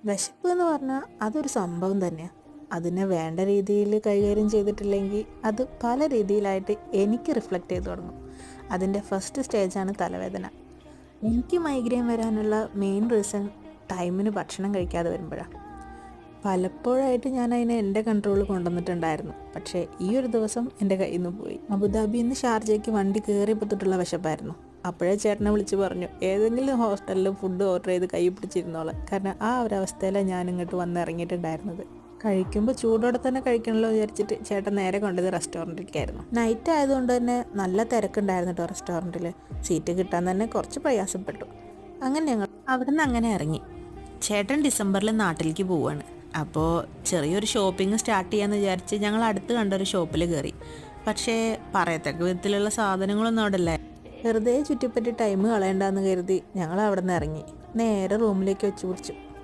വിശപ്പ് എന്ന് പറഞ്ഞാൽ അതൊരു സംഭവം തന്നെയാണ്. അതിനെ വേണ്ട രീതിയിൽ കൈകാര്യം ചെയ്തിട്ടില്ലെങ്കിൽ അത് പല രീതിയിലായിട്ട് എനിക്ക് റിഫ്ലക്റ്റ് ചെയ്ത് തുടങ്ങും. അതിൻ്റെ ഫസ്റ്റ് സ്റ്റേജാണ് തലവേദന. എനിക്ക് മൈഗ്രെയിൻ വരാനുള്ള മെയിൻ റീസൺ ടൈമിന് ഭക്ഷണം കഴിക്കാതെ വരുമ്പോഴാണ്. പലപ്പോഴായിട്ട് ഞാൻ അതിനെ എൻ്റെ കൺട്രോളിൽ കൊണ്ടുവന്നിട്ടുണ്ടായിരുന്നു. പക്ഷേ ഈ ഒരു ദിവസം എൻ്റെ കയ്യിൽ നിന്ന് പോയി. അബുദാബിയിൽ നിന്ന് ഷാർജയ്ക്ക് വണ്ടി കയറിയപ്പോൾ തൊട്ടുള്ള വിശപ്പായിരുന്നു. അപ്പോഴേ ചേട്ടനെ വിളിച്ച് പറഞ്ഞു, ഏതെങ്കിലും ഹോസ്റ്റലിൽ ഫുഡ് ഓർഡർ ചെയ്ത് കൈ പിടിച്ചിരുന്നോളാം. കാരണം ആ ഒരവസ്ഥയിലാണ് ഞാൻ ഇങ്ങോട്ട് വന്നിറങ്ങിയിട്ടുണ്ടായിരുന്നത്. കഴിക്കുമ്പോൾ ചൂടോടെ തന്നെ കഴിക്കണമല്ലോ വിചാരിച്ചിട്ട് ചേട്ടൻ നേരെ കൊണ്ടത് റെസ്റ്റോറൻറ്റിലേക്കായിരുന്നു. നൈറ്റ് ആയതുകൊണ്ട് തന്നെ നല്ല തിരക്കുണ്ടായിരുന്നു കേട്ടോ റെസ്റ്റോറൻറ്റിൽ. സീറ്റ് കിട്ടാൻ തന്നെ കുറച്ച് പ്രയാസപ്പെട്ടു. അങ്ങനെ ഞങ്ങൾ അവിടെ നിന്ന് അങ്ങനെ ഇറങ്ങി. ചേട്ടൻ ഡിസംബറിൽ നാട്ടിലേക്ക് പോവുകയാണ്. അപ്പോൾ ചെറിയൊരു ഷോപ്പിംഗ് സ്റ്റാർട്ട് ചെയ്യാമെന്ന് വിചാരിച്ച് ഞങ്ങൾ അടുത്ത് കണ്ടൊരു ഷോപ്പിൽ കയറി. പക്ഷേ പറയത്തക്ക വിധത്തിലുള്ള സാധനങ്ങളൊന്നും അവിടെ ഇല്ല. വെറുതെ ചുറ്റിപ്പറ്റി ടൈം കളയണ്ടെന്ന് കരുതി ഞങ്ങൾ അവിടെ നിന്ന് ഇറങ്ങി നേരെ റൂമിലേക്ക് വെച്ച് പിടിച്ചു.